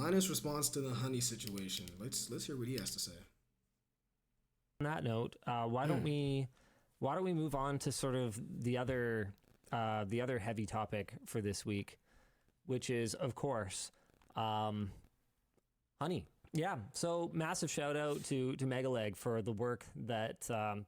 Linus' response to the honey situation. Let's hear what he has to say. On that note, why don't we move on to sort of the other heavy topic for this week, which is, of course, honey. Yeah. So massive shout out to Megaleg for the work that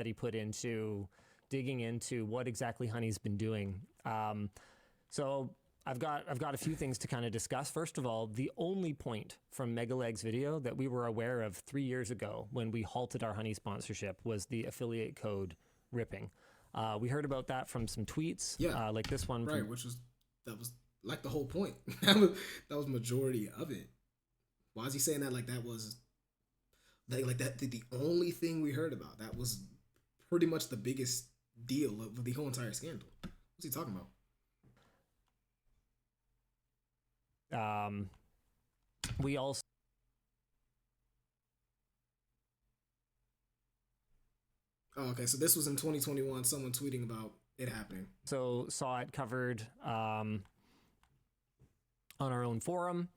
he put into digging into what exactly honey's been doing. So I've got a few things to kind of discuss. First of all, the only point from Megaleg's video that we were aware of 3 years ago when we halted our honey sponsorship was the affiliate code ripping. We heard about that from some tweets, like this one, right? That was like the whole point. that was majority of it. Why is he saying that? Like that was like that the only thing we heard about. That was pretty much the biggest deal of the whole entire scandal. What's he talking about? We also okay, so this was in 2021, someone tweeting about it happening. So saw it covered on our own forum.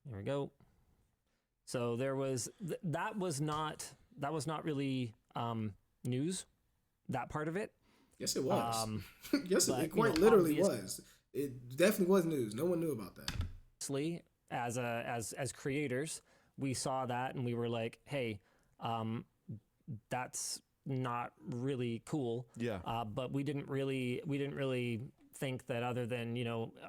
There we go. So there was that was not really news, that part of it. Yes, it was. Yes, it quite literally was. It definitely was news. No one knew about that. Obviously, as creators, we saw that and we were like, hey, that's not really cool. Yeah. But we didn't really think that, other than,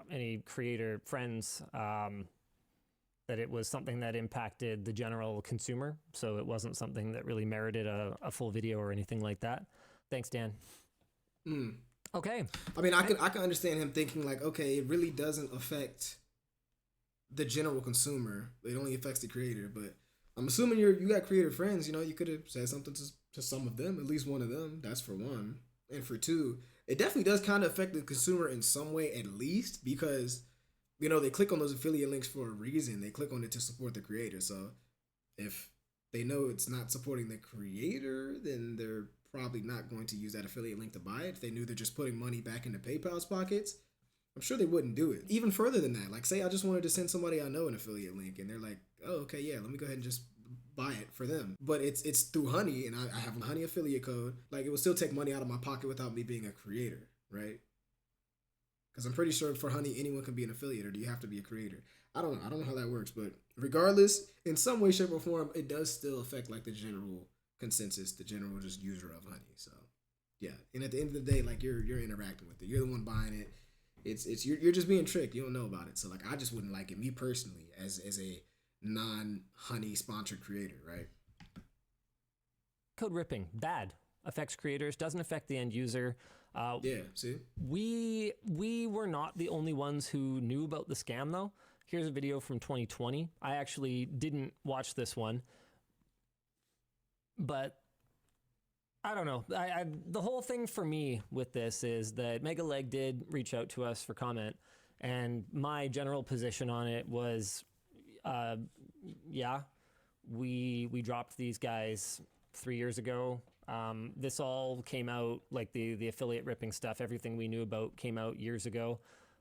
any creator friends, that it was something that impacted the general consumer. So it wasn't something that really merited a full video or anything like that. Thanks, Dan. Okay. I mean, I can understand him thinking like, okay, it really doesn't affect the general consumer. It only affects the creator. But I'm assuming you got creator friends. You could have said something to some of them, at least one of them. That's for one. And for two, it definitely does kind of affect the consumer in some way, at least, because they click on those affiliate links for a reason. They click on it to support the creator. So if they know it's not supporting the creator, then they're probably not going to use that affiliate link to buy it. If they knew they're just putting money back into PayPal's pockets, I'm sure they wouldn't do it. Even further than that, like say I just wanted to send somebody I know an affiliate link and they're like, oh, okay, yeah, let me go ahead and just buy it for them. But it's through Honey and I have a Honey affiliate code. Like it would still take money out of my pocket without me being a creator, right? Because I'm pretty sure for Honey, anyone can be an affiliate, or do you have to be a creator? I don't know how that works, but regardless, in some way, shape, or form, it does still affect like the general consensus, the general just user of Honey. So yeah, and at the end of the day, like you're interacting with it. You're the one buying it. You're just being tricked. You don't know about it. So like I just wouldn't like it, me personally, as a non-Honey sponsored creator, right? Code ripping, bad. Affects creators, doesn't affect the end user. Yeah, see? We were not the only ones who knew about the scam, though. Here's a video from 2020. I actually didn't watch this one, but I don't know. The whole thing for me with this is that Megaleg did reach out to us for comment, and my general position on it was, we dropped these guys 3 years ago. This all came out, like the affiliate ripping stuff, everything we knew about came out years ago.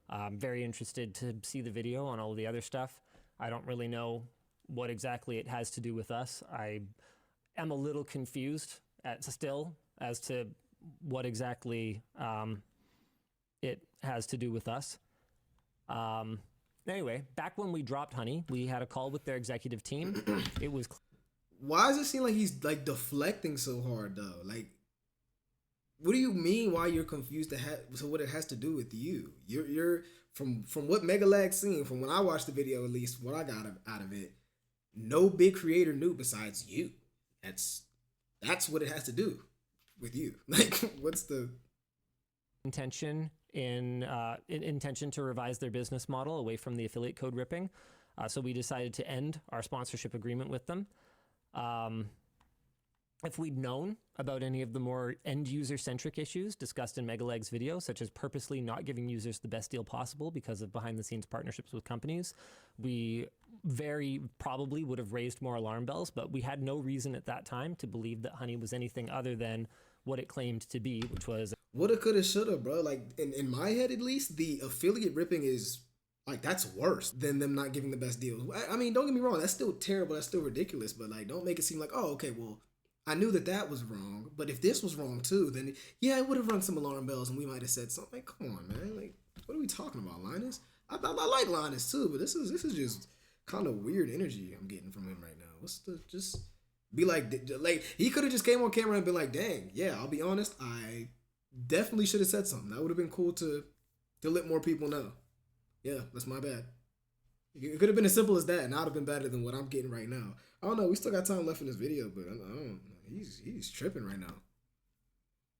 I'm very interested to see the video on all the other stuff. I don't really know what exactly it has to do with us. I am a little confused still as to what exactly it has to do with us. Anyway, back when we dropped Honey, we had a call with their executive team. It was... Why does it seem like he's like deflecting so hard though? Like, what do you mean? Why you're confused? So what it has to do with you? You're from what Megalag's seen, from when I watched the video, at least what I got out of it. No big creator knew besides you. That's what it has to do with you. Like, what's the intention intention to revise their business model away from the affiliate code ripping? So we decided to end our sponsorship agreement with them. If we'd known about any of the more end-user centric issues discussed in Megaleg's video, such as purposely not giving users the best deal possible because of behind-the-scenes partnerships with companies, we very probably would have raised more alarm bells, but we had no reason at that time to believe that Honey was anything other than what it claimed to be, which was... Woulda, coulda, shoulda, bro. Like, in my head, at least, the affiliate ripping is Like, that's worse than them not giving the best deals. I mean, don't get me wrong, that's still terrible, that's still ridiculous, but like, don't make it seem like, oh, okay, well, I knew that that was wrong, but if this was wrong too, then yeah, it would have rung some alarm bells and we might have said something. Like, come on, man, like, what are we talking about, Linus? I like Linus too, but this is just kind of weird energy I'm getting from him right now. What's the just be like he could have just came on camera and been like, dang, yeah, I'll be honest, I definitely should have said something. That would have been cool to let more people know. Yeah, that's my bad. It could have been as simple as that, and I'd have been better than what I'm getting right now. I don't know. We still got time left in this video, but I don't. He's tripping right now.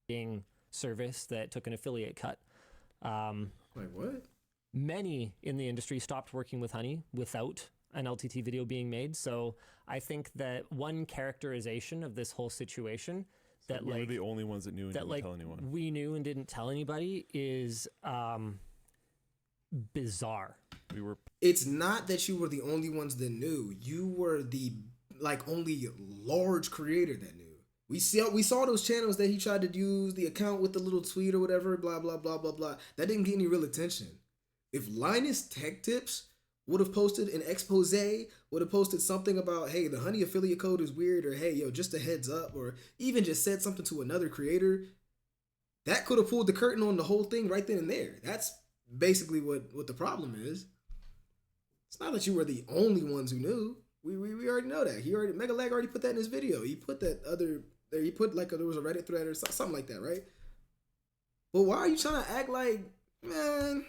Being service that took an affiliate cut. Like what? Many in the industry stopped working with Honey without an LTT video being made. So I think that one characterization of this whole situation that we like were the only ones that knew and didn't tell anyone. We knew and didn't tell anybody is bizarre. It's not that you were the only ones that knew. You were the only large creator that knew. We saw those channels that he tried to use the account with the little tweet or whatever, blah blah blah blah blah. That didn't get any real attention. If Linus Tech Tips would have posted an expose, would have posted something about, hey, the Honey affiliate code is weird, or hey, yo, just a heads up, or even just said something to another creator, that could have pulled the curtain on the whole thing right then and there. That's basically what the problem is. It's not that you were the only ones who knew. We already know that. Mega Lag already put that in his video. He put that other there. He put there was a Reddit thread or something like that, right? But why are you trying to act like, man?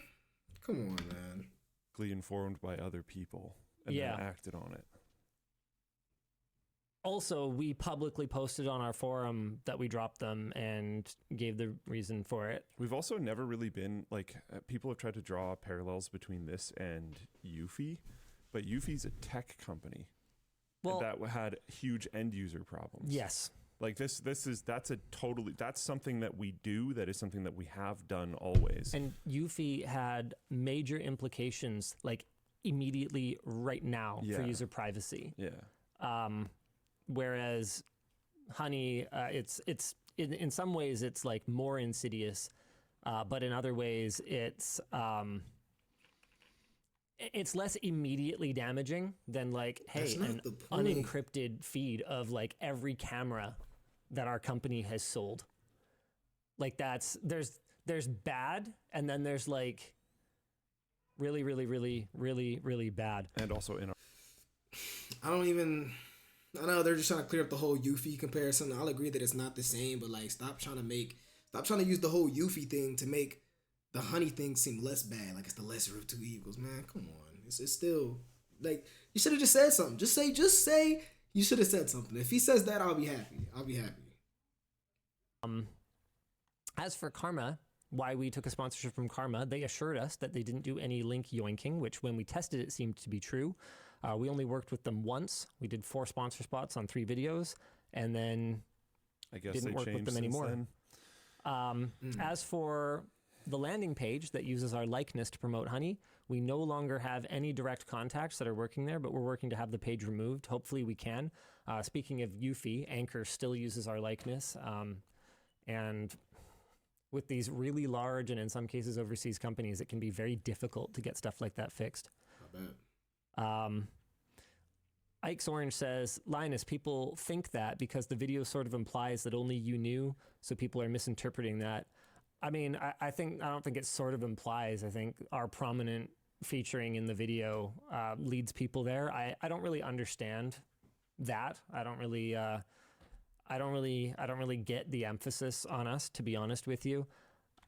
Come on, man. Informed by other people and then acted on it. Also, we publicly posted on our forum that we dropped them and gave the reason for it. We've also never really been people have tried to draw parallels between this and Eufy, but Eufy's a tech company that had huge end user problems. Yes. Like that's something that we do. That is something that we have done always. And Eufy had major implications, like immediately right now for user privacy. Yeah. Whereas Honey, it's in some ways it's like more insidious, but in other ways it's less immediately damaging than like, hey, an unencrypted feed of like every camera that our company has sold. Like there's bad, and then there's like really, really, really, really, really bad. And also in our I know they're just trying to clear up the whole Eufy comparison. I'll agree that it's not the same, but like stop trying to use the whole Eufy thing to make the Honey thing seem less bad. Like it's the lesser of two evils, man. Come on. It's still like you should have just said something. Just say you should have said something. If he says that, I'll be happy. As for Karma, why we took a sponsorship from Karma, they assured us that they didn't do any link yoinking, which when we tested it seemed to be true. We only worked with them once. We did 4 sponsor spots on 3 videos, and then I guess didn't work with them anymore. As for the landing page that uses our likeness to promote Honey, we no longer have any direct contacts that are working there, but we're working to have the page removed. Hopefully we can. Speaking of Eufy, Anchor still uses our likeness. And with these really large and in some cases overseas companies, it can be very difficult to get stuff like that fixed. Not bad. Ike's Orange says, Linus, people think that because the video sort of implies that only you knew, so people are misinterpreting that. I mean, I don't think it sort of implies. I think our prominent featuring in the video leads people there. I don't really understand that. I don't really get the emphasis on us, to be honest with you.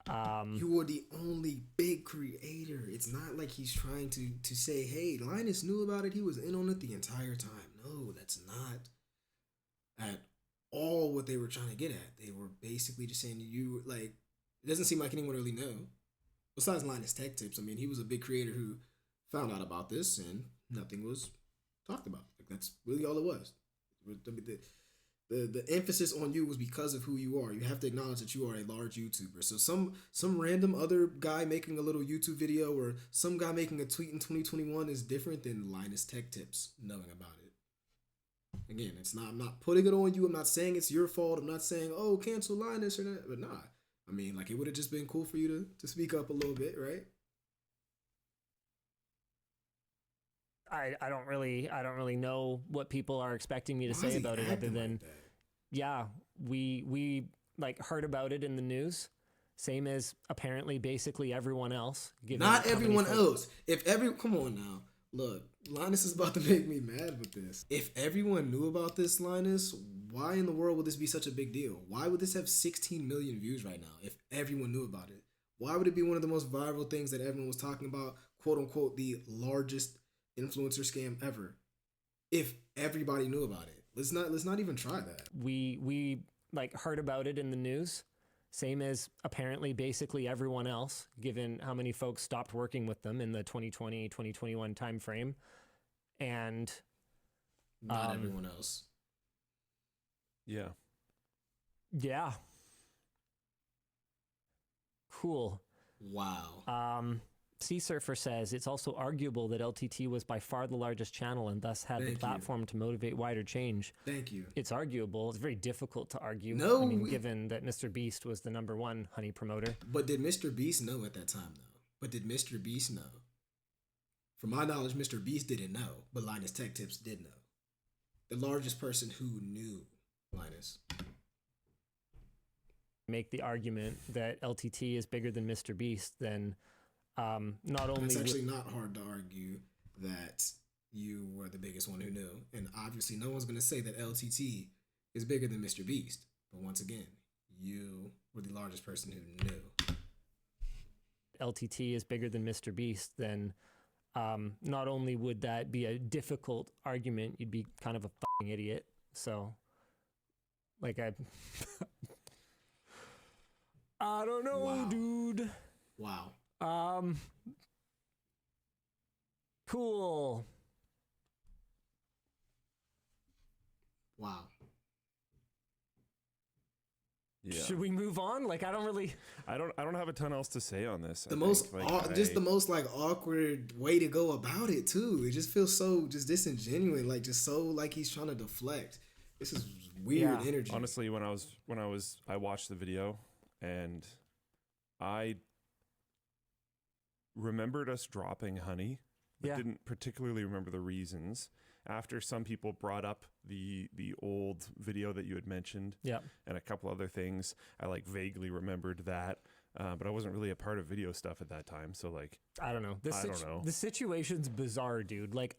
You were the only big creator. It's not like he's trying to say, hey, Linus knew about it. He was in on it the entire time. No, that's not at all what they were trying to get at. They were basically just saying you like. It doesn't seem like anyone really knew. Besides Linus Tech Tips, I mean, he was a big creator who found out about this and nothing was talked about. Like that's really all it was. The emphasis on you was because of who you are. You have to acknowledge that you are a large YouTuber. So some random other guy making a little YouTube video or some guy making a tweet in 2021 is different than Linus Tech Tips knowing about it. Again, I'm not putting it on you. I'm not saying it's your fault. I'm not saying, oh, cancel Linus or that. But nah. I mean, like, it would have just been cool for you to speak up a little bit, right? I don't really know what people are expecting me to Why say is he about it other acting than like that? yeah, we like heard about it in the news, same as apparently basically everyone else. Given Not how many everyone folks- else. Come on now. Look, Linus is about to make me mad with this. If everyone knew about this, Linus, why in the world would this be such a big deal? Why would this have 16 million views right now if everyone knew about it? Why would it be one of the most viral things that everyone was talking about, quote unquote, the largest influencer scam ever? If everybody knew about it. Let's not even try that. we like heard about it in the news, same as apparently basically everyone else, given how many folks stopped working with them in the 2020-2021 timeframe. And Not everyone else. Yeah. yeah. Cool. Wow. Sea Surfer says it's also arguable that LTT was by far the largest channel and thus had Thank the you. platform to motivate wider change. Thank you. It's arguable. It's very difficult to argue. No, I mean, given that Mr. Beast was the #1 honey promoter. But did Mr. Beast know at that time, though? But did Mr. Beast know? From my knowledge, Mr. Beast didn't know, but Linus Tech Tips did know. The largest person who knew Linus. Make the argument that LTT is bigger than Mr. Beast, then not only It's actually not hard to argue that you were the biggest one who knew. And obviously, no one's going to say that LTT is bigger than Mr. Beast. But once again, you were the largest person who knew. LTT is bigger than Mr. Beast, then not only would that be a difficult argument, you'd be kind of a fucking idiot. So, like, I don't know, Wow. dude. Wow. Cool. Wow. Yeah. Should we move on? Like, I I don't have a ton else to say on this. The most like awkward way to go about it too. It just feels so just disingenuous, like just so like he's trying to deflect. This is weird Yeah. energy. Honestly, I watched the video and I remembered us dropping honey, but Yeah. didn't particularly remember the reasons. After some people brought up the old video that you had mentioned, Yeah. and a couple other things, I like vaguely remembered that, but I wasn't really a part of video stuff at that time. So like, I don't know. I don't know. The situation's bizarre, dude. Like,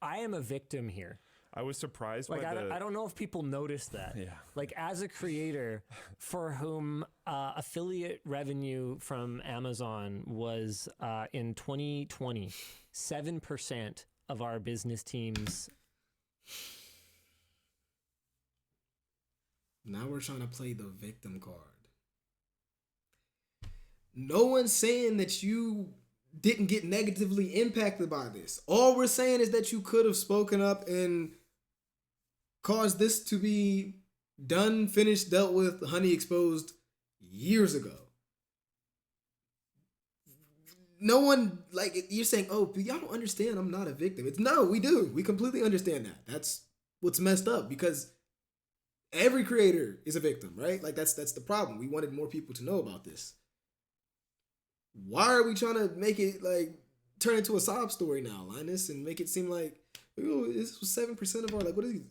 I am a victim here. I was surprised Like, by I don't know if people noticed that. Yeah. Like, as a creator for whom affiliate revenue from Amazon was in 2020, 7% of our business teams. Now we're trying to play the victim card. No one's saying that you didn't get negatively impacted by this. All we're saying is that you could have spoken up and caused this to be done, finished, dealt with, honey exposed years ago. No one, like, you're saying, oh, but y'all don't understand, I'm not a victim. It's no, we do. We completely understand that. That's what's messed up because every creator is a victim, right? Like, that's the problem. We wanted more people to know about this. Why are we trying to make it, like, turn into a sob story now, Linus, and make it seem like, oh, this was 7% of our, like, what is it?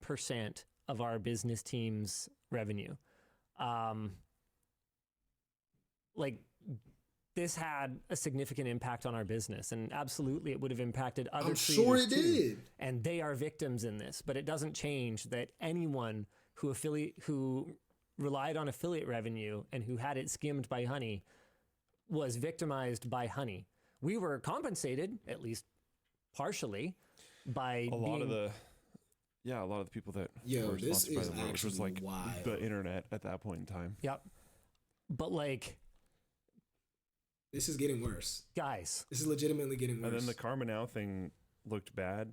Percent of our business team's revenue. Like, this had a significant impact on our business, and absolutely it would have impacted other I'm creators sure it too. did. And they are victims in this, but it doesn't change that anyone who relied on affiliate revenue and who had it skimmed by honey was victimized by honey. We were compensated, at least partially, by a lot of the people that Yo, were this sponsored by is the world, which was actually like wild. the internet at that point in time. Yep. But like, This is getting worse. guys, This is legitimately getting worse. And then the Karma Now thing looked bad.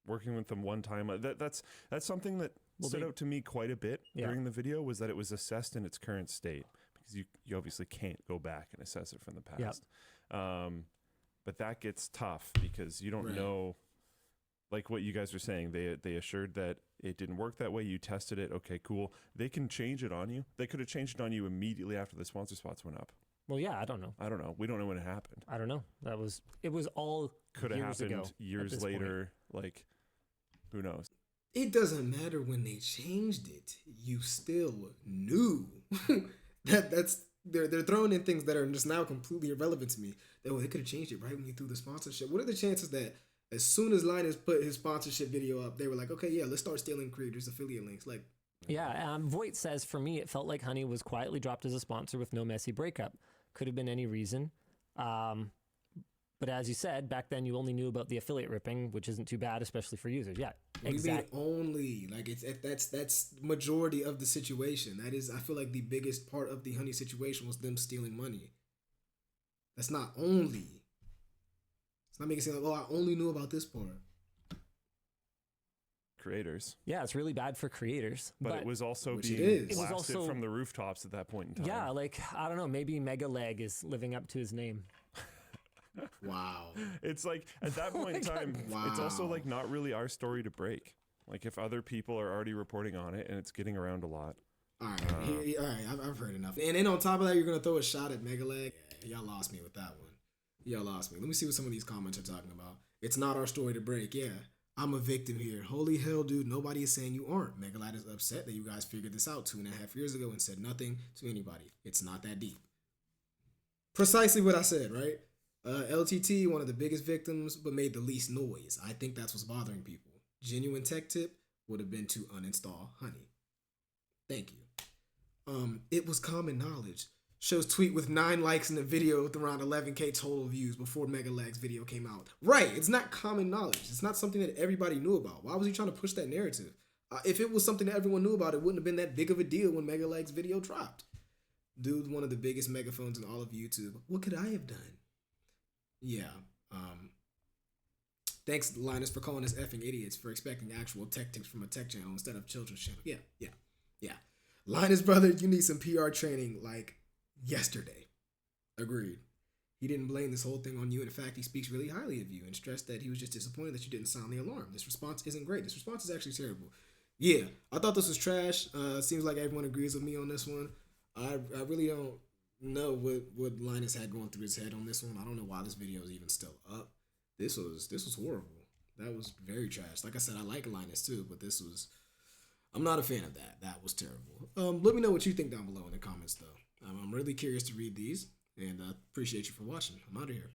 Working with them one time, that's something that stood out to me quite a bit during the video, was that it was assessed in its current state, because you obviously can't go back and assess it from the past. But that gets tough because you don't know, like what you guys are saying. They assured that it didn't work that way. You tested it. Okay, cool. They can change it on you. They could have changed it on you immediately after the sponsor spots went up. Well, yeah, I don't know. I don't know. We don't know when it happened. I don't know. It was all Could have happened ago, years later. Like, who knows? It doesn't matter when they changed it. You still knew. They're throwing in things that are just now completely irrelevant to me. They could have changed it right when you threw the sponsorship. What are the chances that as soon as Linus put his sponsorship video up, they were like, okay, yeah, let's start stealing creators' affiliate links. Like, yeah. Voight says, for me, it felt like Honey was quietly dropped as a sponsor with no messy breakup. Could have been any reason. But as you said, back then you only knew about the affiliate ripping, which isn't too bad, especially for users. Yeah, exactly. Only like that's majority of the situation. That is, I feel like the biggest part of the Honey situation was them stealing money. That's not only. It's not making it seem like, oh, I only knew about this part. Creators. Yeah, it's really bad for creators. But it was also being blasted from the rooftops at that point in time. Yeah, like, I don't know, maybe Mega Leg is living up to his name. Wow. It's like, at that point in time, it's also like not really our story to break. Like, if other people are already reporting on it and it's getting around a lot. All right, I've heard enough. And then on top of that, you're going to throw a shot at Mega Leg. Yeah, y'all lost me with that one. Y'all lost me. Let me see what some of these comments are talking about. It's not our story to break. Yeah, I'm a victim here. Holy hell, dude. Nobody is saying you aren't. Mega Leg is upset that you guys figured this out 2.5 years ago and said nothing to anybody. It's not that deep. Precisely what I said, right? LTT, one of the biggest victims, but made the least noise. I think that's what's bothering people. Genuine tech tip would have been to uninstall Honey. Thank you. It was common knowledge. Shows tweet with 9 likes in the video with around 11K total views before Mega Leg's video came out. Right, it's not common knowledge. It's not something that everybody knew about. Why was he trying to push that narrative? If it was something that everyone knew about, it wouldn't have been that big of a deal when Mega Leg's video dropped. Dude, one of the biggest megaphones in all of YouTube. What could I have done? Yeah. Thanks, Linus, for calling us effing idiots for expecting actual tech tips from a tech channel instead of children's channel. Yeah. Linus, brother, you need some PR training like yesterday. Agreed. He didn't blame this whole thing on you. In fact, he speaks really highly of you and stressed that he was just disappointed that you didn't sound the alarm. This response isn't great. This response is actually terrible. Yeah, I thought this was trash. Seems like everyone agrees with me on this one. I really don't know what Linus had going through his head on this one. I don't know why this video is even still up. This was horrible. That was very trash. Like I said, I like Linus too, but I'm not a fan of that. That was terrible. Let me know what you think down below in the comments though. I'm really curious to read these, and I appreciate you for watching. I'm out of here.